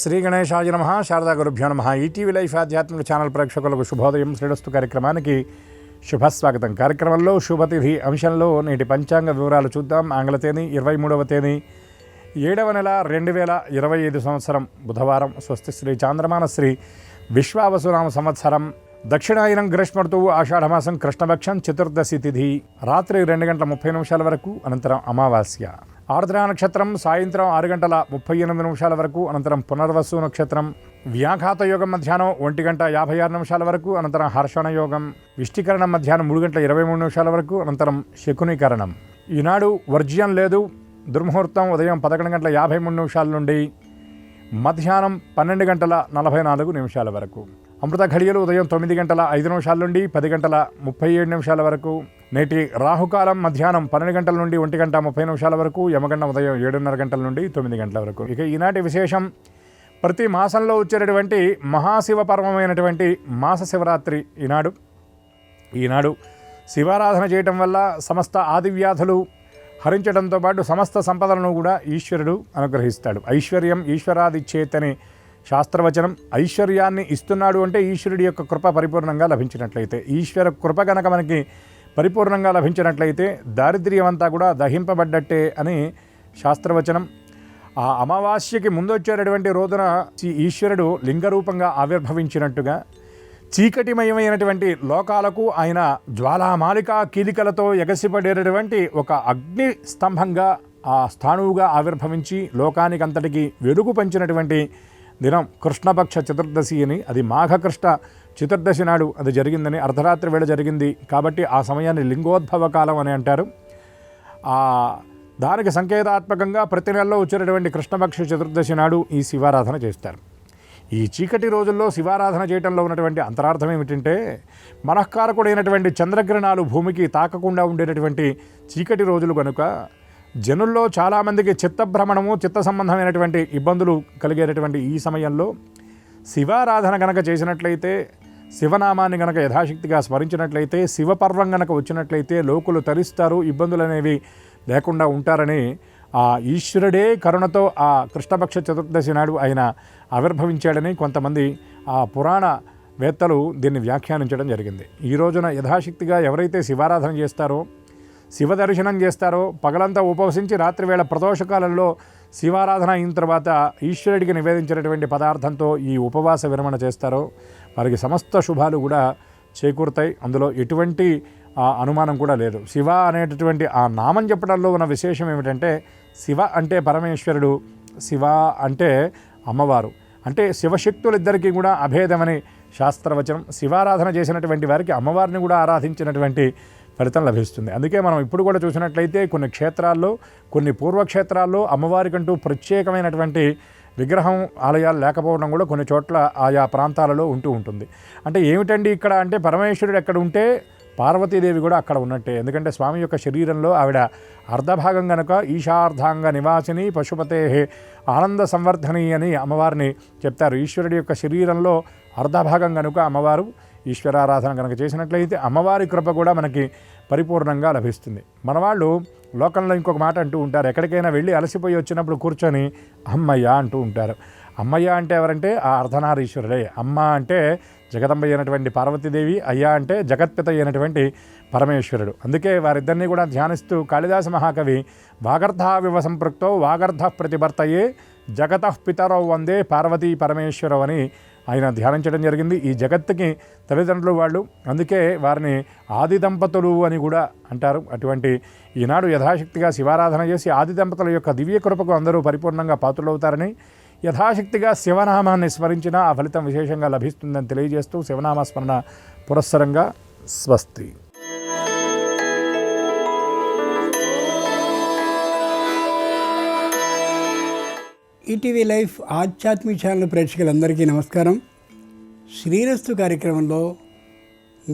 శ్రీ గణేశాయ నమః. శారదా గురుభ్యో నమః. ఈటీవీ లైఫ్ ఆధ్యాత్మిక ఛానల్ ప్రేక్షకులకు శుభోదయం. శ్రేణస్తు కార్యక్రమానికి శుభస్వాగతం. కార్యక్రమంలో శుభతిథి అంశంలో నేటి పంచాంగ వివరాలు చూద్దాం. ఆంగ్ల తేదీ 23వ తేదీ 7వ నెల 2025 సంవత్సరం బుధవారం. స్వస్తి శ్రీ చాంద్రమాన శ్రీ విశ్వావసునామ సంవత్సరం దక్షిణాయనం గ్రీష్మఋతువు ఆషాఢమాసం కృష్ణపక్షం చతుర్దశి తిథి రాత్రి 2:30 వరకు, అనంతరం అమావాస్య. ఆర్ద్ర నక్షత్రం సాయంత్రం 6:38 వరకు, అనంతరం పునర్వసు నక్షత్రం. వ్యాఘాత యోగం మధ్యాహ్నం 1:56 వరకు, అనంతరం హర్షణ యోగం. విష్టికరణం మధ్యాహ్నం 3:23 వరకు, అనంతరం శకునీకరణం. ఈనాడు వర్జ్యం లేదు. దుర్ముహూర్తం ఉదయం 11:53 నుండి మధ్యాహ్నం 12:44 వరకు. అమృత ఘడియలు ఉదయం 9:05 నుండి 10:37 వరకు. నేటి రాహుకాలం మధ్యాహ్నం 12 నుండి 1:30 వరకు. యమగండం ఉదయం 7:30 నుండి 9 వరకు. ఇక ఈనాటి విశేషం, ప్రతి మాసంలో వచ్చేటటువంటి మహాశివ పర్వమైనటువంటి మాస శివరాత్రి ఈనాడు శివారాధన చేయటం వల్ల సమస్త ఆదివ్యాధులు హరించడంతో పాటు సమస్త సంపదలను కూడా ఈశ్వరుడు అనుగ్రహిస్తాడు. ఐశ్వర్యం ఈశ్వరాదిచ్చేతని శాస్త్రవచనం. ఐశ్వర్యాన్ని ఇస్తున్నాడు అంటే ఈశ్వరుడి యొక్క కృప పరిపూర్ణంగా లభించినట్లయితే, ఈశ్వర కృప కనుక మనకి పరిపూర్ణంగా లభించినట్లయితే దారిద్ర్యం అంతా కూడా దహింపబడ్డట్టే అని శాస్త్రవచనం. ఆ అమావాస్యకి ముందొచ్చేటటువంటి రోజున ఈశ్వరుడు లింగరూపంగా ఆవిర్భవించినట్టుగా చీకటిమయమైనటువంటి లోకాలకు ఆయన జ్వాలామాలికా కీలికలతో ఎగసిపడేటటువంటి ఒక అగ్ని స్తంభంగా ఆ స్థాణువుగా ఆవిర్భవించి లోకానికంతటికి వెలుగు పంచినటువంటి దినం కృష్ణపక్ష చతుర్దశి అని. అది మాఘకృష్ణ చతుర్దశి నాడు అది జరిగిందని, అర్ధరాత్రి వేళ జరిగింది కాబట్టి ఆ సమయాన్ని లింగోద్భవ కాలం అని అంటారు. దానికి సంకేతాత్మకంగా ప్రతి నెలలో వచ్చేటటువంటి కృష్ణపక్ష చతుర్దశి నాడు ఈ శివారాధన చేస్తారు. ఈ చీకటి రోజుల్లో శివారాధన చేయడంలో ఉన్నటువంటి అంతరార్థం ఏమిటంటే, మనఃకారకుడైనటువంటి చంద్రగ్రహణాలు భూమికి తాకకుండా ఉండేటటువంటి చీకటి రోజులు కనుక జనుల్లో చాలామందికి చిత్తభ్రమణము, చిత్త సంబంధమైనటువంటి ఇబ్బందులు కలిగేటటువంటి ఈ సమయంలో శివారాధన కనుక చేసినట్లయితే, శివనామాన్ని కనుక యథాశక్తిగా స్మరించినట్లయితే, శివపర్వం కనుక వచ్చినట్లయితే లోకులు తరిస్తారు, ఇబ్బందులు అనేవి లేకుండా ఉంటారని ఆ ఈశ్వరుడే కరుణతో ఆ కృష్ణపక్ష చతుర్దశి నాడు ఆయన ఆవిర్భవించాడని కొంతమంది ఆ పురాణ వేత్తలు దీన్ని వ్యాఖ్యానించడం జరిగింది. ఈ రోజున యథాశక్తిగా ఎవరైతే శివారాధన చేస్తారో, శివ దర్శనం చేస్తారో, పగలంతా ఉపవసించి రాత్రివేళ ప్రదోషకాలంలో శివారాధన అయిన తర్వాత ఈశ్వరుడికి నివేదించినటువంటి పదార్థంతో ఈ ఉపవాస విరమణ చేస్తారో వారికి సమస్త శుభాలు కూడా చేకూరుతాయి. అందులో ఎటువంటి అనుమానం కూడా లేదు. శివ అనేటటువంటి ఆ నామం చెప్పడంలో ఉన్న విశేషం ఏమిటంటే, శివ అంటే పరమేశ్వరుడు, శివ అంటే అమ్మవారు, అంటే శివశక్తులిద్దరికీ కూడా అభేదమని శాస్త్రవచనం. శివారాధన చేసినటువంటి వారికి అమ్మవారిని కూడా ఆరాధించినటువంటి ఫలితం లభిస్తుంది. అందుకే మనం ఇప్పుడు కూడా చూసినట్లయితే కొన్ని క్షేత్రాల్లో, కొన్ని పూర్వక్షేత్రాల్లో అమ్మవారికంటూ ప్రత్యేకమైనటువంటి విగ్రహం ఆలయాలు లేకపోవడం కూడా కొన్ని చోట్ల ఆయా ప్రాంతాలలో ఉంటుంది. అంటే ఏమిటండి ఇక్కడ అంటే, పరమేశ్వరుడు ఎక్కడ ఉంటే పార్వతీదేవి కూడా అక్కడ ఉన్నట్టే. ఎందుకంటే స్వామి యొక్క శరీరంలో ఆవిడ అర్ధభాగం కనుక ఈశార్ధాంగ నివాసిని పశుపతే ఆనంద సంవర్ధని అని అమ్మవారిని చెప్తారు. ఈశ్వరుడి యొక్క శరీరంలో అర్ధభాగం కనుక అమ్మవారు ఈశ్వరారాధన కనుక చేసినట్లయితే అమ్మవారి కృప కూడా మనకి పరిపూర్ణంగా లభిస్తుంది. మన వాళ్ళు లోకంలో ఇంకొక మాట అంటూ ఉంటారు, ఎక్కడికైనా వెళ్ళి అలసిపోయి వచ్చినప్పుడు కూర్చొని అమ్మయ్య అంటూ ఉంటారు. అమ్మయ్య అంటే ఎవరంటే ఆ అర్ధనారీశ్వరుడే. అమ్మ అంటే జగదంబ అయినటువంటి పార్వతీదేవి, అయ్యా అంటే జగత్పిత అయినటువంటి పరమేశ్వరుడు. అందుకే వారిద్దరినీ కూడా ధ్యానిస్తూ కాళిదాస మహాకవి వాగర్ధావివ సంపృక్తో వాగర్ధ ప్రతిభర్తయే జగతః పితరౌ వందే పార్వతీ పరమేశ్వరవు అని ఆయన ధ్యానించడం జరిగింది. ఈ జగత్తుకి తల్లిదండ్రులు వాళ్ళు, అందుకే వారిని ఆది దంపతులు అని కూడా అంటారు. అటువంటి ఈనాడు యథాశక్తిగా శివారాధన చేసి ఆది దంపతుల యొక్క దివ్య కృపకు అందరూ పరిపూర్ణంగా పాత్రులవుతారని, యథాశక్తిగా శివనామాన్ని స్మరించిన ఆ ఫలితం విశేషంగా లభిస్తుందని తెలియజేస్తూ శివనామ స్మరణ పురస్సరంగా స్వస్తి. ఈటీవీ లైఫ్ ఆధ్యాత్మిక ఛానల్ ప్రేక్షకులందరికీ నమస్కారం. శ్రీరస్తు కార్యక్రమంలో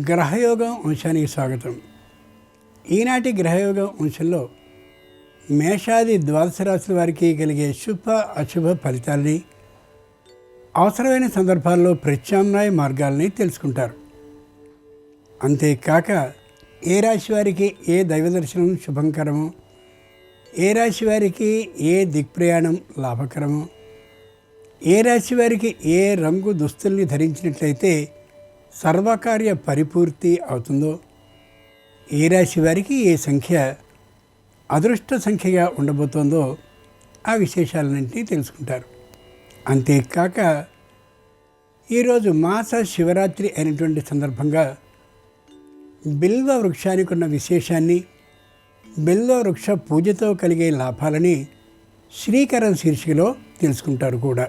గ్రహయోగం అంశానికి స్వాగతం. ఈనాటి గ్రహయోగం అంశంలో మేషాది ద్వాదశ రాశుల వారికి కలిగే శుభ అశుభ ఫలితాల్ని, అవసరమైన సందర్భాల్లో ప్రత్యామ్నాయ మార్గాల్ని తెలుసుకుంటారు. అంతేకాక ఏ రాశి వారికి ఏ దైవదర్శనం శుభంకరమో, ఏ రాశి వారికి ఏ దిక్ప్రయాణం లాభకరమో, ఏ రాశి వారికి ఏ రంగు దుస్తుల్ని ధరించినట్లయితే సర్వకార్య పరిపూర్తి అవుతుందో, ఏ రాశి వారికి ఏ సంఖ్య అదృష్ట సంఖ్యగా ఉండబోతోందో ఆ విశేషాలన్నింటినీ తెలుసుకుంటారు. అంతేకాక ఈరోజు మాస శివరాత్రి అయినటువంటి సందర్భంగా బిల్వ వృక్షానికి ఉన్న విశేషాన్ని, బిల్వ వృక్ష పూజతో కలిగే లాభాలని శ్రీకరం శీర్షికలో తెలుసుకుంటారు కూడా.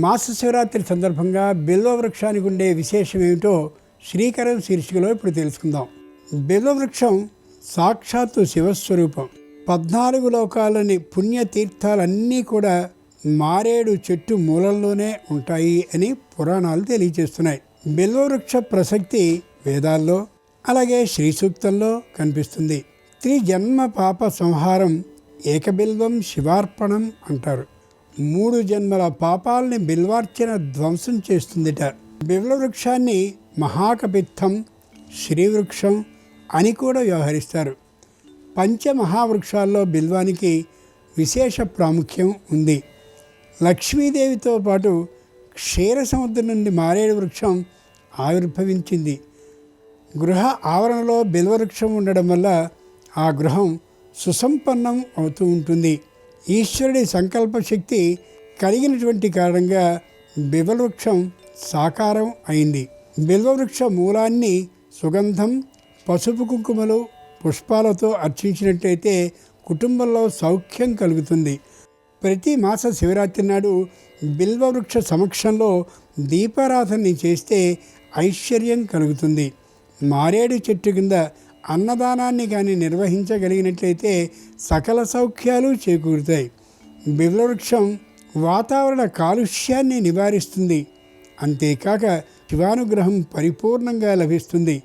మాస శివరాత్రి సందర్భంగా బిల్వ వృక్షానికి ఉండే విశేషం ఏమిటో శ్రీకరం శీర్షికలో ఇప్పుడు తెలుసుకుందాం. బిల్వ వృక్షం సాక్షాత్తు శివస్వరూపం. 14 లోకాలని పుణ్యతీర్థాలన్నీ కూడా మారేడు చెట్టు మూలంలోనే ఉంటాయి అని పురాణాలు తెలియజేస్తున్నాయి. బిల్వవృక్ష ప్రసక్తి వేదాల్లో అలాగే శ్రీ సూక్తంలో కనిపిస్తుంది. త్రిజన్మ పాప సంహారం ఏకబిల్వం శివార్పణం అంటారు. 3 జన్మల పాపాలని బిల్వార్చన ధ్వంసం చేస్తుందిట. బిల్వవృక్షాన్ని మహాకపిత్తం, శ్రీవృక్షం అని కూడా వ్యవహరిస్తారు. పంచమహావృక్షాల్లో బిల్వానికి విశేష ప్రాముఖ్యం ఉంది. లక్ష్మీదేవితో పాటు క్షీర సముద్రం నుండి మారేడు వృక్షం ఆవిర్భవించింది. గృహ ఆవరణలో బిల్వవృక్షం ఉండడం వల్ల ఆ గృహం సుసంపన్నం అవుతూ ఉంటుంది. ఈశ్వరుడి సంకల్ప శక్తి కలిగినటువంటి కారణంగా బిల్వవృక్షం సాకారం అయింది. బిల్వవృక్ష మూలాన్ని సుగంధం, పసుపు కుంకుమలు, పుష్పాలతో అర్చించినట్లయితే కుటుంబంలో సౌఖ్యం కలుగుతుంది. ప్రతి మాస శివరాత్రి నాడు బిల్వవృక్ష సమక్షంలో దీపారాధనని చేస్తే ఐశ్వర్యం కలుగుతుంది. మారేడు చెట్టు కింద అన్నదానాన్ని కానీ నిర్వహించగలిగినట్లయితే సకల సౌఖ్యాలు చేకూరుతాయి. బిల్వవృక్షం వాతావరణ కాలుష్యాన్ని నివారిస్తుంది. అంతేకాక శివానుగ్రహం పరిపూర్ణంగా లభిస్తుంది.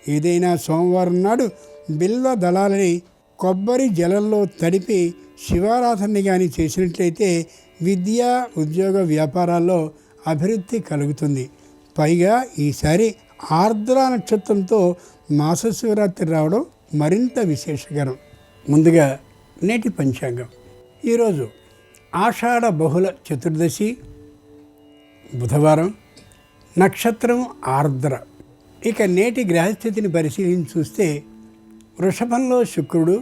ఏదైనా సోమవారం నాడు బిల్వ దళాలని కొబ్బరి జలంలో తడిపి శివారాధనని కానీ చేసినట్లయితే విద్య, ఉద్యోగ, వ్యాపారాల్లో అభివృద్ధి కలుగుతుంది. పైగా ఈసారి ఆర్ద్ర నక్షత్రంతో మాస శివరాత్రి రావడం మరింత విశేషకరం. ముందుగా నేటి పంచాంగం. ఈరోజు ఆషాఢ బహుళ చతుర్దశి, బుధవారం, నక్షత్రం ఆర్ద్ర. ఇక నేటి గ్రహస్థితిని పరిశీలించి చూస్తే వృషభంలో శుక్రుడు,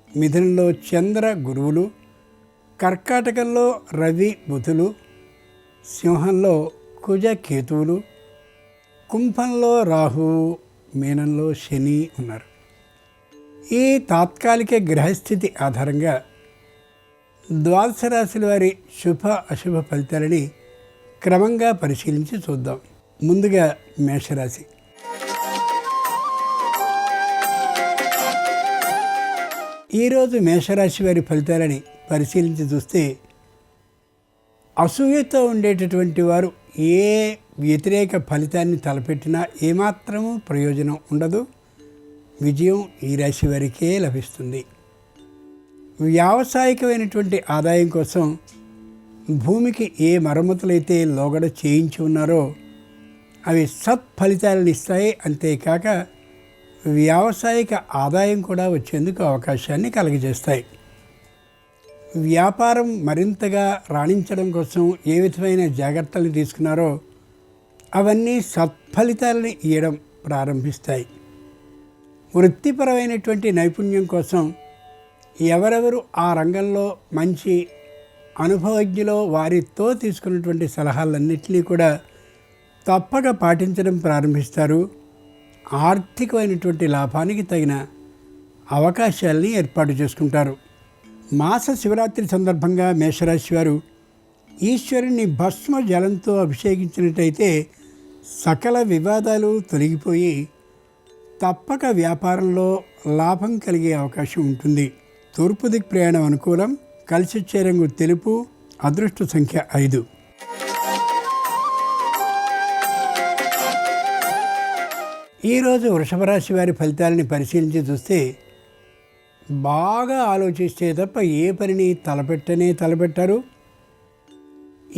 మిథునంలో చంద్ర గురువులు, కర్కాటకంలో రవి బుధులు, సింహంలో కుజ కేతువులు, కుంభంలో రాహువు, మీనంలో శని ఉన్నారు. ఈ తాత్కాలిక గ్రహస్థితి ఆధారంగా ద్వాదశ రాశుల వారి శుభ అశుభ ఫలితాలని క్రమంగా పరిశీలించి చూద్దాం. ముందుగా మేషరాశి. ఈరోజు మేషరాశి వారి ఫలితాలని పరిశీలించి చూస్తే అసూయతో ఉండేటటువంటి వారు ఏ వ్యతిరేక ఫలితాన్ని తలపెట్టినా ఏమాత్రము ప్రయోజనం ఉండదు. విజయం ఈ రాశి వారికే లభిస్తుంది. వ్యావసాయికమైనటువంటి ఆదాయం కోసం భూమికి ఏ మరమ్మతులైతే లోగడ చేయించి ఉన్నారో అవి సత్ఫలితాలను ఇస్తాయి. అంతేకాక వ్యావసాయిక ఆదాయం కూడా వచ్చేందుకు అవకాశాన్ని కలుగజేస్తాయి. వ్యాపారం మరింతగా రాణించడం కోసం ఏ విధమైన జాగ్రత్తలు తీసుకున్నారో అవన్నీ సత్ఫలితాలను ఇవ్వడం ప్రారంభిస్తాయి. వృత్తిపరమైనటువంటి నైపుణ్యం కోసం ఎవరెవరు ఆ రంగంలో మంచి అనుభవజ్ఞులో వారితో తీసుకున్నటువంటి సలహాలన్నింటినీ కూడా తప్పక పాటించడం ప్రారంభిస్తారు. ఆర్థికమైనటువంటి లాభానికి తగిన అవకాశాలని ఏర్పాటు చేసుకుంటారు. మాస శివరాత్రి సందర్భంగా మేషరాశి వారు ఈశ్వరుని భస్మ జలంతో అభిషేకించినట్టయితే సకల వివాదాలు తొలగిపోయి తప్పక వ్యాపారంలో లాభం కలిగే అవకాశం ఉంటుంది. తూర్పు దిక్ ప్రయాణం అనుకూలం. కలిసొచ్చే రంగు తెలుపు. అదృష్ట సంఖ్య 5. ఈరోజు వృషభ రాశి వారి ఫలితాలని పరిశీలించి చూస్తే బాగా ఆలోచిస్తే తప్ప ఏ పనిని తలపెట్టారు.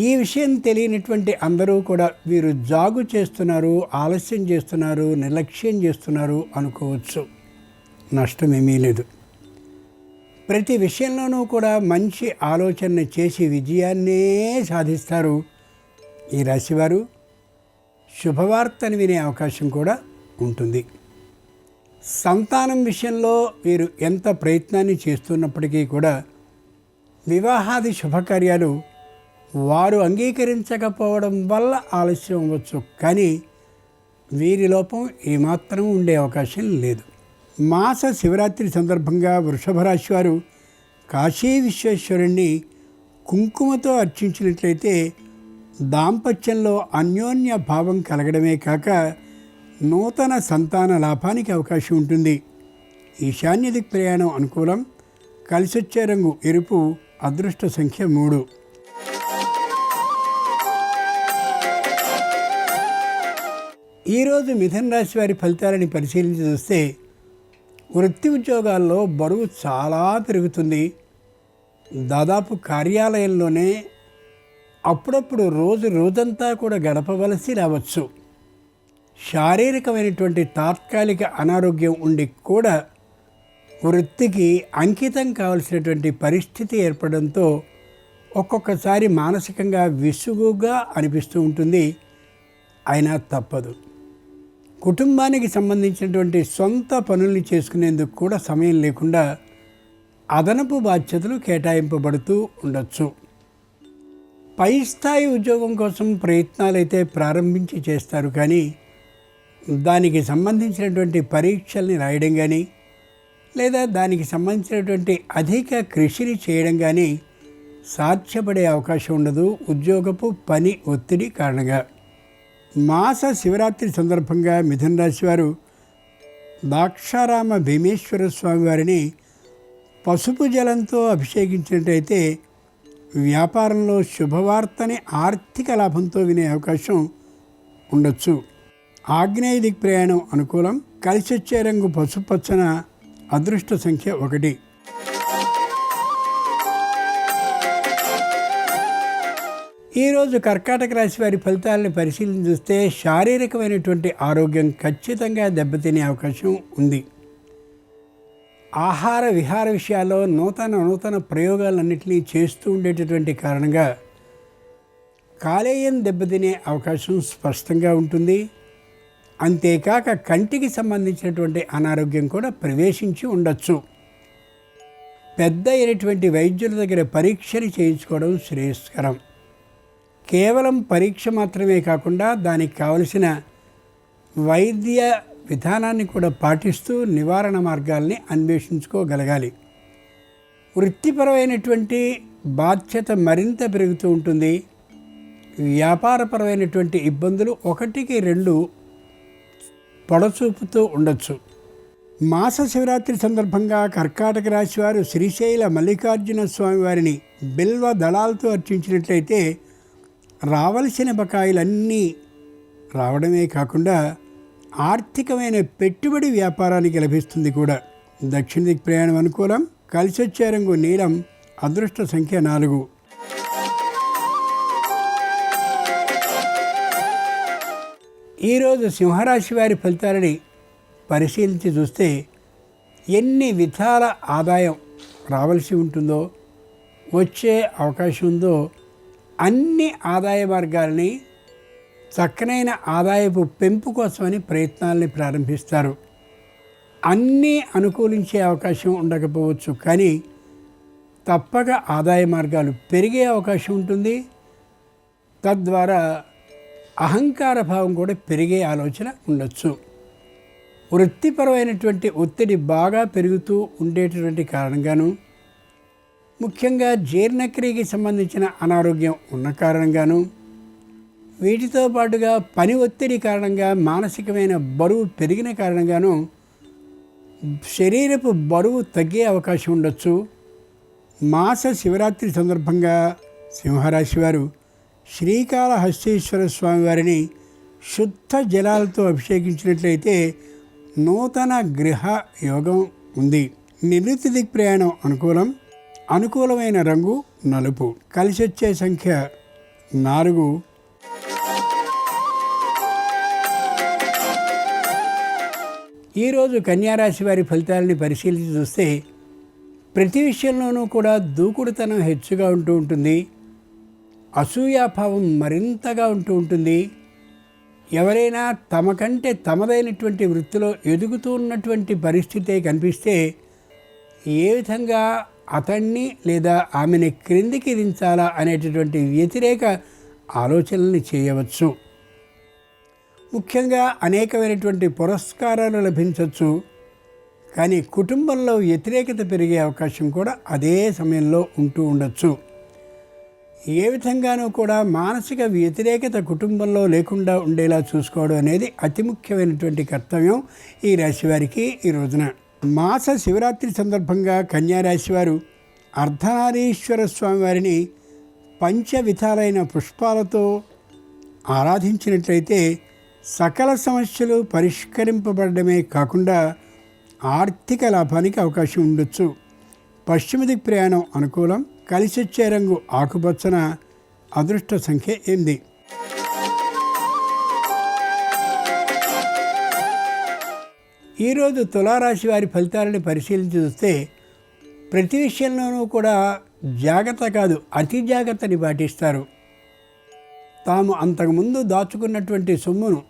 ఈ విషయం తెలియనటువంటి అందరూ కూడా వీరు జాగు చేస్తున్నారు, ఆలస్యం చేస్తున్నారు, నిర్లక్ష్యం చేస్తున్నారు అనుకోవచ్చు. నష్టమేమీ లేదు. ప్రతి విషయంలోనూ కూడా మంచి ఆలోచన చేసి విజయాన్నే సాధిస్తారు. ఈ రాశివారు శుభవార్తను వినే అవకాశం కూడా ఉంటుంది. సంతానం విషయంలో వీరు ఎంత ప్రయత్నాన్ని చేస్తున్నప్పటికీ కూడా వివాహాది శుభకార్యాలు వారు అంగీకరించకపోవడం వల్ల ఆలస్యం అవ్వచ్చు, కానీ వీరి లోపం ఏమాత్రం ఉండే అవకాశం లేదు. మాస శివరాత్రి సందర్భంగా వృషభ రాశి వారు కాశీ విశ్వేశ్వరుణ్ణి కుంకుమతో అర్చించినట్లయితే దాంపత్యంలో అన్యోన్య భావం కలగడమే కాక నూతన సంతాన లాభానికి అవకాశం ఉంటుంది. ఈశాన్య దిక్ ప్రయాణం అనుకూలం. కలిసొచ్చే రంగు ఎరుపు. అదృష్ట సంఖ్య 3. ఈరోజు మిథున రాశి వారి ఫలితాలని పరిశీలించి చూస్తే వృత్తి ఉద్యోగాల్లో బరువు చాలా పెరుగుతుంది. దాదాపు కార్యాలయంలోనే అప్పుడప్పుడు రోజంతా కూడా గడపవలసి రావచ్చు. శారీరకమైనటువంటి తాత్కాలిక అనారోగ్యం ఉండి కూడా వృత్తికి అంకితం కావలసినటువంటి పరిస్థితి ఏర్పడంతో ఒక్కొక్కసారి మానసికంగా విసుగుగా అనిపిస్తూ ఉంటుంది. అయినా తప్పదు. కుటుంబానికి సంబంధించినటువంటి సొంత పనుల్ని చేసుకునేందుకు కూడా సమయం లేకుండా అదనపు బాధ్యతలు కేటాయింపబడుతూ ఉండొచ్చు. పై స్థాయి ఉద్యోగం కోసం ప్రయత్నాలైతే ప్రారంభించి చేస్తారు, కానీ దానికి సంబంధించినటువంటి పరీక్షల్ని రాయడం కానీ లేదా దానికి సంబంధించినటువంటి అధిక కృషిని చేయడం కానీ సాధ్యపడే అవకాశం ఉండదు ఉద్యోగపు పని ఒత్తిడి కారణంగా. మాస శివరాత్రి సందర్భంగా మిథున రాశి వారు దాక్షారామ భీమేశ్వర స్వామి వారిని పసుపు జలంతో అభిషేకించినట్టయితే వ్యాపారంలో శుభవార్తని ఆర్థిక లాభంతో వినే అవకాశం ఉండొచ్చు. ఆగ్నేయ దిక్ ప్రయాణం అనుకూలం. కలిసొచ్చే రంగు పసుపచ్చన. అదృష్ట సంఖ్య 1. ఈరోజు కర్కాటక రాశి వారి ఫలితాలను పరిశీలన చూస్తే శారీరకమైనటువంటి ఆరోగ్యం ఖచ్చితంగా దెబ్బతినే అవకాశం ఉంది. ఆహార విహార విషయాల్లో నూతన ప్రయోగాలన్నింటినీ చేస్తూ ఉండేటటువంటి కారణంగా కాలేయం దెబ్బతినే అవకాశం స్పష్టంగా ఉంటుంది. అంతేకాక కంటికి సంబంధించినటువంటి అనారోగ్యం కూడా ప్రవేశించి ఉండొచ్చు. పెద్ద అయినటువంటి వైద్యుల దగ్గర పరీక్షలు చేయించుకోవడం శ్రేయస్కరం. కేవలం పరీక్ష మాత్రమే కాకుండా దానికి కావలసిన వైద్య విధానాన్ని కూడా పాటిస్తూ నివారణ మార్గాల్ని అన్వేషించుకోగలగాలి. వృత్తిపరమైనటువంటి బాధ్యత మరింత పెరుగుతూ ఉంటుంది. వ్యాపారపరమైనటువంటి ఇబ్బందులు 1కి 2 పొడచూపుతూ ఉండొచ్చు. మాస శివరాత్రి సందర్భంగా కర్కాటక రాశి వారు శ్రీశైల మల్లికార్జున స్వామి వారిని బిల్వ దళాలతో అర్చించినట్లయితే రావలసిన బకాయిలన్నీ రావడమే కాకుండా ఆర్థికమైన పెట్టుబడి వ్యాపారానికి లభిస్తుంది కూడా. దక్షిణ దిక్ ప్రయాణం అనుకూలం. కలిసొచ్చే రంగు నీలం. అదృష్ట సంఖ్య 4. ఈరోజు సింహరాశి వారి ఫలితాలని పరిశీలించి చూస్తే ఎన్ని విధాల ఆదాయం రావాల్సి ఉంటుందో, వచ్చే అవకాశం ఉందో అన్ని ఆదాయ మార్గాల్ని చక్కనైన ఆదాయపు పెంపు కోసమని ప్రయత్నాల్ని ప్రారంభిస్తారు. అన్నీ అనుకూలించే అవకాశం ఉండకపోవచ్చు, కానీ తప్పక ఆదాయ మార్గాలు పెరిగే అవకాశం ఉంటుంది. తద్వారా అహంకార భావం కూడా పెరిగే ఆలోచన ఉండొచ్చు. వృత్తిపరమైనటువంటి ఒత్తిడి బాగా పెరుగుతూ ఉండేటటువంటి కారణంగాను, ముఖ్యంగా జీర్ణక్రియకి సంబంధించిన అనారోగ్యం ఉన్న కారణంగాను, వీటితో పాటుగా పని ఒత్తిడి కారణంగా మానసికమైన బరువు పెరిగిన కారణంగాను శరీరపు బరువు తగ్గే అవకాశం ఉండొచ్చు. మాస శివరాత్రి సందర్భంగా సింహరాశి వారు శ్రీకాళహస్తీశ్వర స్వామి వారిని శుద్ధ జలాలతో అభిషేకించినట్లయితే నూతన గృహ యోగం ఉంది. నివృత్తి దిక్ ప్రయాణం అనుకూలం. అనుకూలమైన రంగు నలుపు. కలిసొచ్చే సంఖ్య 4. ఈరోజు కన్యారాశి వారి ఫలితాలని పరిశీలించి చూస్తే ప్రతి విషయంలోనూ కూడా దూకుడుతనం హెచ్చుగా ఉంటూ ఉంటుంది. అసూయాభావం మరింతగా ఉంటూ ఉంటుంది. ఎవరైనా తమ కంటే తమదైనటువంటి వృత్తిలో ఎదుగుతూ ఉన్నటువంటి పరిస్థితే కనిపిస్తే ఏ విధంగా అతన్ని లేదా ఆమెని క్రిందికి దించాలా అనేటటువంటి వ్యతిరేక ఆలోచనల్ని చేయవచ్చు. ముఖ్యంగా అనేకమైనటువంటి పురస్కారాలు లభించవచ్చు. కానీ కుటుంబంలో వ్యతిరేకత పెరిగే అవకాశం కూడా అదే సమయంలో ఉంటూ ఉండొచ్చు. ఏ విధంగానూ కూడా మానసిక వ్యతిరేకత కుటుంబంలో లేకుండా ఉండేలా చూసుకోవడం అనేది అతి ముఖ్యమైనటువంటి కర్తవ్యం ఈ రాశివారికి ఈ రోజున. మాస శివరాత్రి సందర్భంగా కన్యారాశి వారు అర్ధనారీశ్వర స్వామి వారిని పంచవిధాలైన పుష్పాలతో ఆరాధించినట్లయితే సకల సమస్యలు పరిష్కరింపబడమే కాకుండా ఆర్థిక లాభానికి అవకాశం ఉండొచ్చు. పశ్చిమ దిక్కు ప్రయాణం అనుకూలం. కలిసొచ్చే రంగు ఆకుపచ్చన. అదృష్ట సంఖ్య 8. ఈరోజు తులారాశి వారి ఫలితాలను పరిశీలించి చూస్తే ప్రతి విషయంలోనూ కూడా జాగ్రత్త కాదు అతి జాగ్రత్తని పాటిస్తారు. తాము అంతకుముందు దాచుకున్నటువంటి సొమ్మును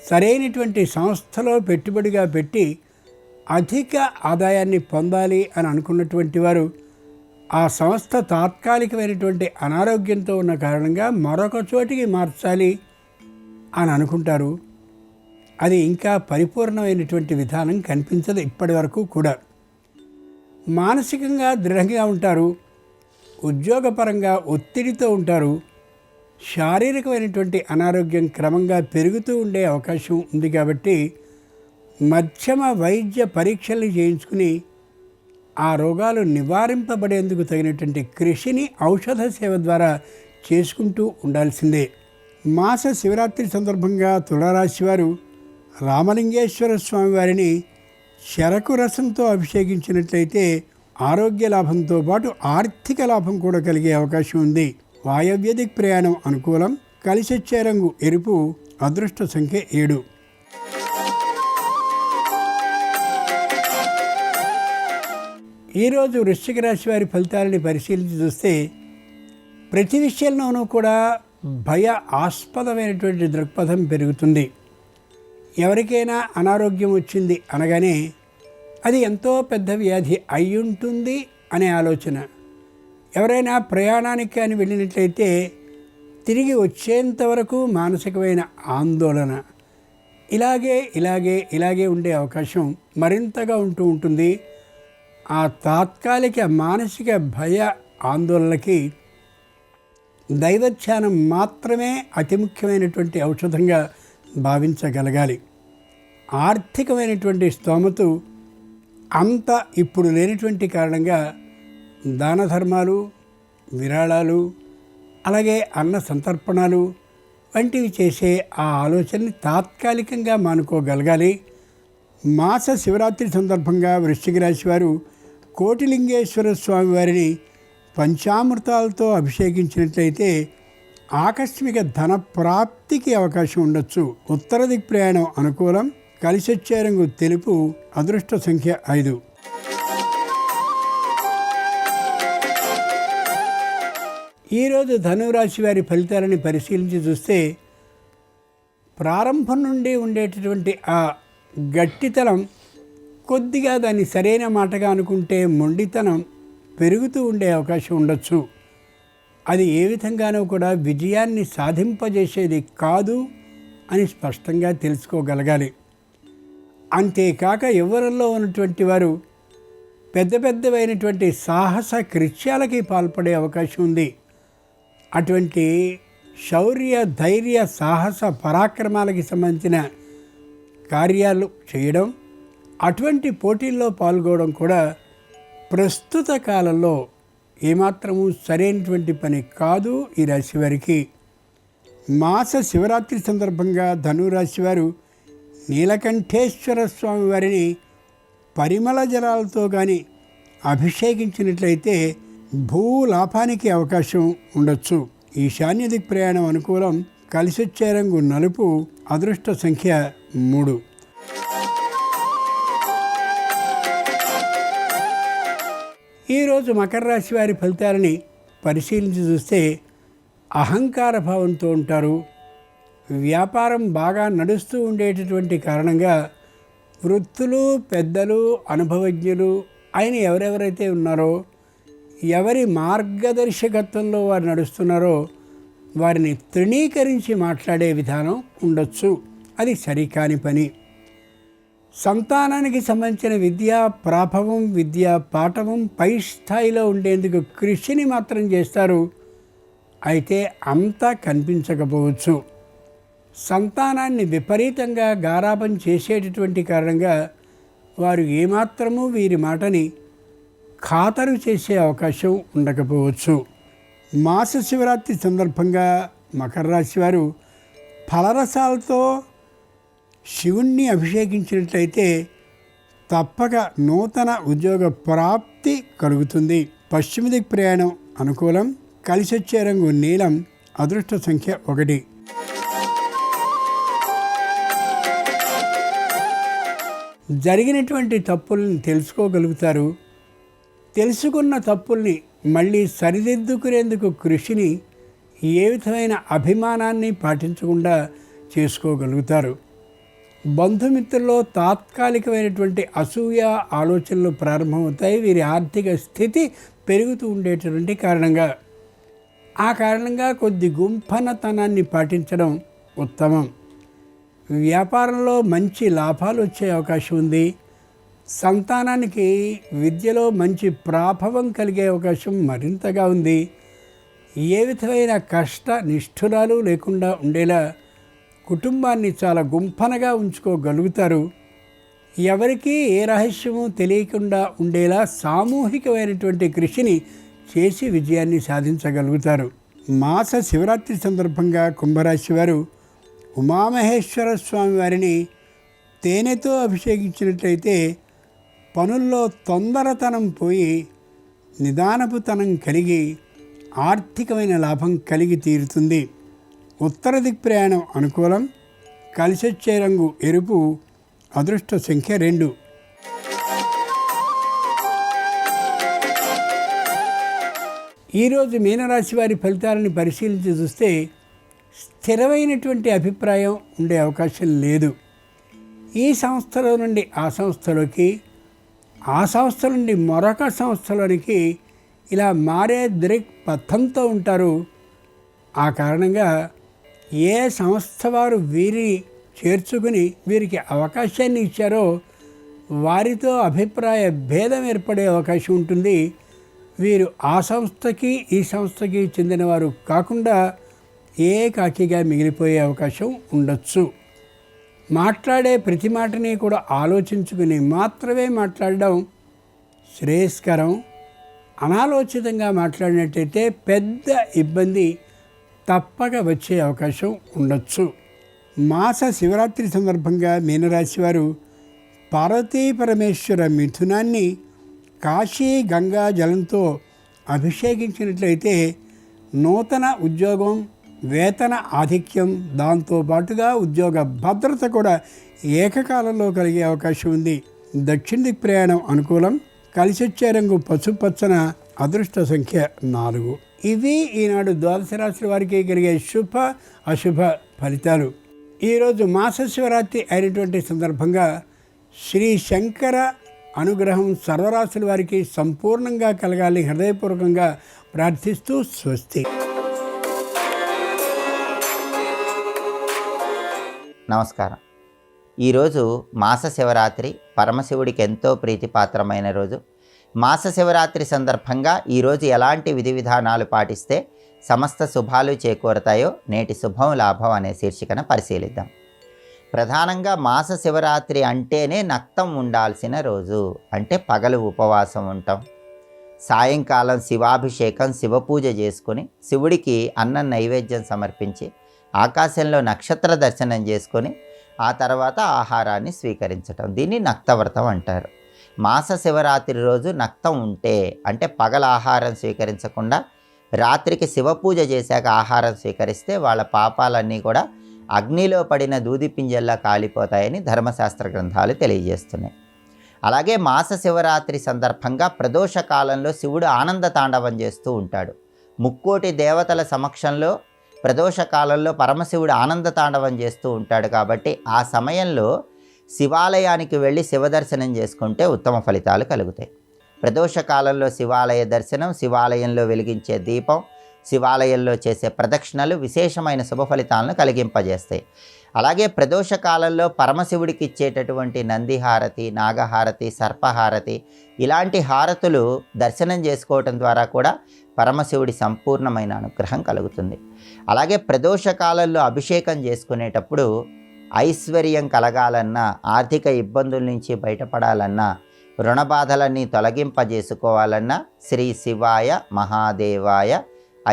సరైనటువంటి సంస్థలో పెట్టుబడిగా పెట్టి అధిక ఆదాయాన్ని పొందాలి అని అనుకున్నటువంటి వారు ఆ సంస్థ తాత్కాలికమైనటువంటి అనారోగ్యంతో ఉన్న కారణంగా మరొక చోటికి మార్చాలి అని అనుకుంటారు. అది ఇంకా పరిపూర్ణమైనటువంటి విధానం కనిపించదు ఇప్పటి వరకు కూడా. మానసికంగా దృఢంగా ఉంటారు. ఉద్యోగపరంగా ఒత్తిడితో ఉంటారు. శారీరకమైనటువంటి అనారోగ్యం క్రమంగా పెరుగుతూ ఉండే అవకాశం ఉంది. కాబట్టి మధ్యమ వైద్య పరీక్షలు చేయించుకుని ఆ రోగాలు నివారింపబడేందుకు తగినటువంటి కృషిని ఔషధ సేవ ద్వారా చేసుకుంటూ ఉండాల్సిందే. మాస శివరాత్రి సందర్భంగా తులారాశి వారు రామలింగేశ్వర స్వామి వారిని చెరకు రసంతో అభిషేకించినట్లయితే ఆరోగ్య లాభంతో పాటు ఆర్థిక లాభం కూడా కలిగే అవకాశం ఉంది. వాయవ్య దిక్ ప్రయాణం అనుకూలం. కలిసొచ్చే రంగు ఎరుపు. అదృష్ట సంఖ్య 7. ఈరోజు వృశ్చిక రాశి వారి ఫలితాలని పరిశీలించి చూస్తే ప్రతి విషయంలోనూ కూడా భయ ఆస్పదమైనటువంటి దృక్పథం పెరుగుతుంది. ఎవరికైనా అనారోగ్యం వచ్చింది అనగానే అది ఎంతో పెద్ద వ్యాధి అయ్యుంటుంది అనే ఆలోచన. ఎవరైనా ప్రయాణానికి అని వెళ్ళినట్లయితే తిరిగి వచ్చేంత వరకు మానసికమైన ఆందోళన. ఇలాగే ఉండే అవకాశం మరింతగా ఉంటూ ఉంటుంది. ఆ తాత్కాలిక మానసిక భయ ఆందోళనకి దైవధ్యానం మాత్రమే అతి ముఖ్యమైనటువంటి ఔషధంగా భావించగలగాలి. ఆర్థికమైనటువంటి స్తోమత అంత ఇప్పుడు లేనటువంటి కారణంగా దాన ధర్మాలు, విరాళాలు, అలాగే అన్న సంతర్పణాలు వంటివి చేసే ఆ ఆలోచనని తాత్కాలికంగా మానుకోగలగాలి. మాస శివరాత్రి సందర్భంగా వృశ్చిక రాశి వారు కోటిలింగేశ్వర స్వామి వారిని పంచామృతాలతో అభిషేకించినట్లయితే ఆకస్మిక ధన ప్రాప్తికి అవకాశం ఉండొచ్చు. ఉత్తర దిక్ ప్రయాణం అనుకూలం. కలిసొచ్చే రంగు తెలుపు. అదృష్ట సంఖ్య 5. ఈరోజు ధనురాశి వారి ఫలితాలని పరిశీలించి చూస్తే ప్రారంభం నుండి ఉండేటటువంటి ఆ గట్టితనం కొద్దిగా దాన్ని సరైన మాటగా అనుకుంటే మొండితనం పెరుగుతూ ఉండే అవకాశం ఉండొచ్చు. అది ఏ విధంగానూ కూడా విజయాన్ని సాధింపజేసేది కాదు అని స్పష్టంగా తెలుసుకోగలగాలి. అంతేకాక ఎవరిలో ఉన్నటువంటి వారు పెద్దవైనటువంటి సాహస కృత్యాలకి పాల్పడే అవకాశం ఉంది. అటువంటి శౌర్య, ధైర్య, సాహస పరాక్రమాలకి సంబంధించిన కార్యాలు చేయడం, అటువంటి పోటీల్లో పాల్గొనడం కూడా ప్రస్తుత కాలంలో ఏమాత్రము సరైనటువంటి పని కాదు ఈ రాశి వారికి. మాస శివరాత్రి సందర్భంగా ధనురాశి వారు నీలకంఠేశ్వర స్వామి వారిని పరిమళ జలాలతో కానీ అభిషేకించినట్లయితే భూలాభానికి అవకాశం ఉండొచ్చు. ఈశాన్య దిక్ ప్రయాణం అనుకూలం. కలిసొచ్చే రంగు నలుపు. అదృష్ట సంఖ్య 3. ఈరోజు మకర రాశి వారి ఫలితాలని పరిశీలించి చూస్తే అహంకార భావంతో ఉంటారు. వ్యాపారం బాగా నడుస్తూ ఉండేటటువంటి కారణంగా వృత్తులు, పెద్దలు, అనుభవజ్ఞులు ఆయన ఎవరెవరైతే ఉన్నారో, ఎవరి మార్గదర్శకత్వంలో వారు నడుస్తున్నారో వారిని తృణీకరించి మాట్లాడే విధానం ఉండొచ్చు. అది సరికాని పని. సంతానానికి సంబంధించిన విద్యా ప్రాభవం, విద్యా పాఠవం పై స్థాయిలో ఉండేందుకు కృషిని మాత్రం చేస్తారు. అయితే అంతా కనిపించకపోవచ్చు. సంతానాన్ని విపరీతంగా గారాబం చేసేటటువంటి కారణంగా వారు ఏమాత్రమూ వీరి మాటని ఖాతరు చేసే అవకాశం ఉండకపోవచ్చు. మాస శివరాత్రి సందర్భంగా మకర రాశి వారు ఫలరసాలతో శివుణ్ణి అభిషేకించినట్లయితే తప్పక నూతన ఉద్యోగ ప్రాప్తి కలుగుతుంది. పశ్చిమ దిక్కు ప్రయాణం అనుకూలం. కలిసి వచ్చే రంగు నీలం. అదృష్ట సంఖ్య 1. జరిగినటువంటి తప్పుల్ని తెలుసుకోగలుగుతారు. తెలుసుకున్న తప్పుల్ని మళ్ళీ సరిదిద్దుకునేందుకు కృషిని, ఏ విధమైన అభిమానాన్ని పాటించకుండా చేసుకోగలుగుతారు. బంధుమిత్రుల్లో తాత్కాలికమైనటువంటి అసూయ ఆలోచనలు ప్రారంభమవుతాయి. వీరి ఆర్థిక స్థితి పెరుగుతూ ఉండేటటువంటి కారణంగా ఆ కారణంగా కొద్ది గుంఫనతనాన్ని పాటించడం ఉత్తమం. వ్యాపారంలో మంచి లాభాలు వచ్చే అవకాశం ఉంది. సంతానానికి విద్యలో మంచి ప్రాభవం కలిగే అవకాశం మరింతగా ఉంది. ఏ విధమైన కష్ట నిష్ఠురాలు లేకుండా ఉండేలా కుటుంబాన్ని చాలా గుంఫనగా ఉంచుకోగలుగుతారు. ఎవరికీ ఏ రహస్యము తెలియకుండా ఉండేలా సామూహికమైనటువంటి కృషిని చేసి విజయాన్ని సాధించగలుగుతారు. మాస శివరాత్రి సందర్భంగా కుంభరాశి వారు ఉమామహేశ్వర స్వామి వారిని తేనెతో అభిషేకించినట్లయితే పనుల్లో తొందరతనం పోయి నిదానపుతనం కలిగి ఆర్థికమైన లాభం కలిగి తీరుతుంది. ఉత్తర దిక్ ప్రయాణం అనుకూలం. కలిసొచ్చే రంగు ఎరుపు. అదృష్ట సంఖ్య 2. ఈరోజు మీనరాశి వారి ఫలితాలను పరిశీలించి చూస్తే స్థిరమైనటువంటి అభిప్రాయం ఉండే అవకాశం లేదు. ఈ సంస్థలో నుండి ఆ సంస్థలోకి, ఆ సంస్థ నుండి మరొక సంస్థలోనికి ఇలా మారే దృక్పథంతో ఉంటారు. ఆ కారణంగా ఏ సంస్థ వారు వీరిని చేర్చుకుని వీరికి అవకాశాన్ని ఇచ్చారో వారితో అభిప్రాయ భేదం ఏర్పడే అవకాశం ఉంటుంది. వీరు ఆ సంస్థకి ఈ సంస్థకి చెందినవారు కాకుండా ఏకాకిగా మిగిలిపోయే అవకాశం ఉండొచ్చు. మాట్లాడే ప్రతి మాటని కూడా ఆలోచించుకుని మాత్రమే మాట్లాడడం శ్రేయస్కరం. అనాలోచితంగా మాట్లాడినట్టయితే పెద్ద ఇబ్బంది తప్పక వచ్చే అవకాశం ఉండొచ్చు. మాస శివరాత్రి సందర్భంగా మీనరాశి వారు పార్వతీ పరమేశ్వర మిథునాన్ని కాశీ గంగా జలంతో అభిషేకించినట్లయితే నూతన ఉద్యోగం, వేతన ఆధిక్యం, దాంతోపాటుగా ఉద్యోగ భద్రత కూడా ఏకకాలంలో కలిగే అవకాశం ఉంది. దక్షిణ దిక్ ప్రయాణం అనుకూలం. కలిసొచ్చే రంగు పసుపచ్చన. అదృష్ట సంఖ్య 4. ఇవి ఈనాడు ద్వాదశ రాశుల వారికి కలిగే శుభ అశుభ ఫలితాలు. ఈరోజు మాస శివరాత్రి అయినటువంటి సందర్భంగా శ్రీ శంకర అనుగ్రహం సర్వరాశుల వారికి సంపూర్ణంగా కలగాలని హృదయపూర్వకంగా ప్రార్థిస్తూ స్వస్తి. నమస్కారం. ఈరోజు మాస శివరాత్రి పరమశివుడికి ఎంతో ప్రీతిపాత్రమైన రోజు. మాస శివరాత్రి సందర్భంగా ఈరోజు ఎలాంటి విధి విధానాలు పాటిస్తే సమస్త శుభాలు చేకూరతాయో నేటి శుభం లాభం అనే శీర్షికన పరిశీలిద్దాం. ప్రధానంగా మాస శివరాత్రి అంటేనే నక్తం ఉండాల్సిన రోజు. అంటే పగలు ఉపవాసం ఉంటాం, సాయంకాలం శివాభిషేకం, శివపూజ చేసుకొని శివుడికి అన్నం నైవేద్యం సమర్పించి ఆకాశంలో నక్షత్ర దర్శనం చేసుకొని ఆ తర్వాత ఆహారాన్ని స్వీకరించటం, దీన్ని నక్తవ్రతం అంటారు. మాస శివరాత్రి రోజు నక్తం ఉంటే అంటే పగల ఆహారం స్వీకరించకుండా రాత్రికి శివపూజ చేశాక ఆహారం స్వీకరిస్తే వాళ్ళ పాపాలన్నీ కూడా అగ్నిలో పడిన దూది పింజల్లా కాలిపోతాయని ధర్మశాస్త్ర గ్రంథాలు తెలియజేస్తున్నాయి. అలాగే మాస శివరాత్రి సందర్భంగా ప్రదోష కాలంలో శివుడు ఆనంద తాండవం చేస్తూ ఉంటాడు. ముక్కోటి దేవతల సమక్షంలో ప్రదోష కాలంలో పరమశివుడు ఆనంద తాండవం చేస్తూ ఉంటాడు. కాబట్టి ఆ సమయంలో శివాలయానికి వెళ్ళి శివదర్శనం చేసుకుంటే ఉత్తమ ఫలితాలు కలుగుతాయి. ప్రదోష కాలంలో శివాలయ దర్శనం, శివాలయంలో వెలిగించే దీపం, శివాలయంలో చేసే ప్రదక్షిణలు విశేషమైన శుభ ఫలితాలను కలిగింపజేస్తాయి. అలాగే ప్రదోష కాలంలో పరమశివుడికి ఇచ్చేటటువంటి నందిహారతి, నాగహారతి, సర్పహారతి ఇలాంటి హారతులు దర్శనం చేసుకోవటం ద్వారా కూడా పరమశివుడి సంపూర్ణమైన అనుగ్రహం కలుగుతుంది. అలాగే ప్రదోష కాలంలో అభిషేకం చేసుకునేటప్పుడు ఐశ్వర్యం కలగాలన్నా, ఆర్థిక ఇబ్బందుల నుంచి బయటపడాలన్నా, రుణబాధలన్నీ తొలగింపజేసుకోవాలన్నా శ్రీ శివాయ మహాదేవాయ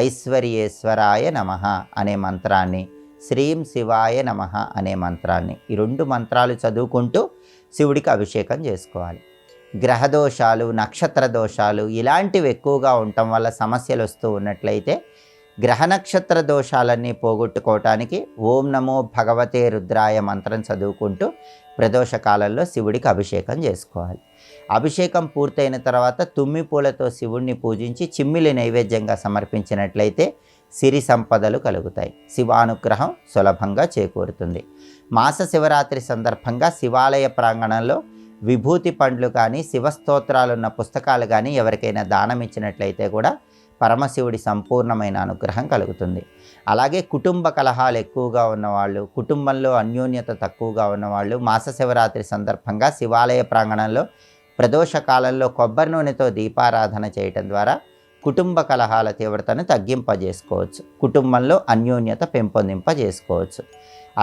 ఐశ్వర్యేశ్వరాయ నమః అనే మంత్రాన్ని, శ్రీం శివాయ నమః అనే మంత్రాన్ని, ఈ 2 మంత్రాలు చదువుకుంటూ శివుడికి అభిషేకం చేసుకోవాలి. గ్రహదోషాలు, నక్షత్ర దోషాలు ఇలాంటివి ఎక్కువగా ఉండటం వల్ల సమస్యలు వస్తూ ఉన్నట్లయితే గ్రహ నక్షత్ర దోషాలన్నీ పోగొట్టుకోవటానికి ఓం నమో భగవతే రుద్రాయ మంత్రం చదువుకుంటూ ప్రదోష కాలంలో శివుడికి అభిషేకం చేసుకోవాలి. అభిషేకం పూర్తయిన తర్వాత తుమ్మి పూలతో శివుణ్ణి పూజించి చిమ్మిలి నైవేద్యంగా సమర్పించినట్లయితే సిరి సంపదలు కలుగుతాయి. శివానుగ్రహం సులభంగా చేకూరుతుంది. మాస శివరాత్రి సందర్భంగా శివాలయ ప్రాంగణంలో విభూతి పండ్లు కానీ, శివస్తోత్రాలున్న పుస్తకాలు కానీ ఎవరికైనా దానం ఇచ్చినట్లయితే కూడా పరమశివుడి సంపూర్ణమైన అనుగ్రహం కలుగుతుంది. అలాగే కుటుంబ కలహాలు ఎక్కువగా ఉన్నవాళ్ళు, కుటుంబంలో అన్యోన్యత తక్కువగా ఉన్నవాళ్ళు మాస శివరాత్రి సందర్భంగా శివాలయ ప్రాంగణంలో ప్రదోష కాలంలో కొబ్బరి నూనెతో దీపారాధన చేయటం ద్వారా కుటుంబ కలహాల తీవ్రతను తగ్గింపజేసుకోవచ్చు, కుటుంబంలో అన్యోన్యత పెంపొందింపజేసుకోవచ్చు.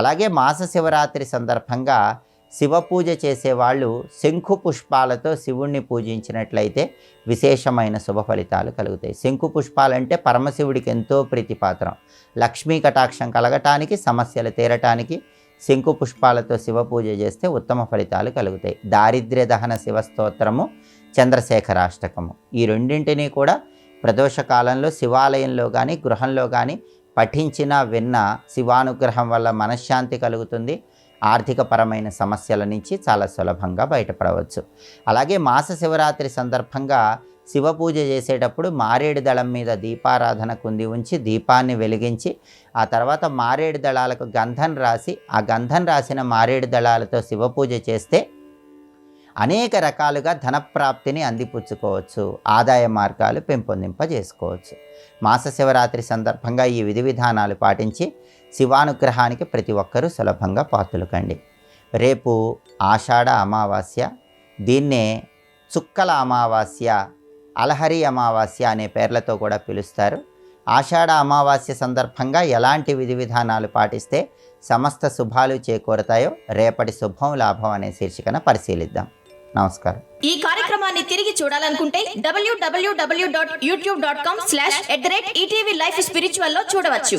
అలాగే మాస శివరాత్రి సందర్భంగా శివ పూజ చేసేవాళ్ళు శంఖు పుష్పాలతో శివుణ్ణి పూజించినట్లయితే విశేషమైన శుభ ఫలితాలు కలుగుతాయి. శంఖు పుష్పాలంటే పరమశివుడికి ఎంతో ప్రీతిపాత్రం. లక్ష్మీ కటాక్షం కలగటానికి, సమస్యలు తీరటానికి శంఖు పుష్పాలతో శివ పూజ చేస్తే ఉత్తమ ఫలితాలు కలుగుతాయి. దారిద్ర్య దహన శివస్తోత్రము, చంద్రశేఖరాష్టకము ఈ రెండింటినీ కూడా ప్రదోష కాలంలో శివాలయంలో కానీ, గృహంలో కానీ పఠించినా విన్నా శివానుగ్రహం వల్ల మనశ్శాంతి కలుగుతుంది. ఆర్థికపరమైన సమస్యల నుంచి చాలా సులభంగా బయటపడవచ్చు. అలాగే మాస శివరాత్రి సందర్భంగా శివ పూజ చేసేటప్పుడు మారేడు దళం మీద దీపారాధన కుంది ఉంచి దీపాన్ని వెలిగించి ఆ తర్వాత మారేడు దళాలకు గంధం రాసి ఆ గంధం రాసిన మారేడు దళాలతో శివ పూజ చేస్తే అనేక రకాలుగా ధనప్రాప్తిని అందిపుచ్చుకోవచ్చు, ఆదాయ మార్గాలు పెంపొందింపజేసుకోవచ్చు. మాస శివరాత్రి సందర్భంగా ఈ విధి విధానాలు పాటించి శివానుగ్రహానికి ప్రతి ఒక్కరూ సులభంగా పాత్రలు కండి. రేపు ఆషాఢ అమావాస్య, దీన్నే చుక్కల అమావాస్య, అలహరి అమావాస్య అనే పేర్లతో కూడా పిలుస్తారు. ఆషాఢ అమావాస్య సందర్భంగా ఎలాంటి విధి విధానాలు పాటిస్తే సమస్త శుభాలు చేకూరతాయో రేపటి శుభం లాభం అనే శీర్షికన పరిశీలిద్దాం. నమస్కారం. ఈ కార్యక్రమాన్ని తిరిగి చూడాలనుకుంటే www.youtube.com/ETV Life Spiritual లో చూడవచ్చు.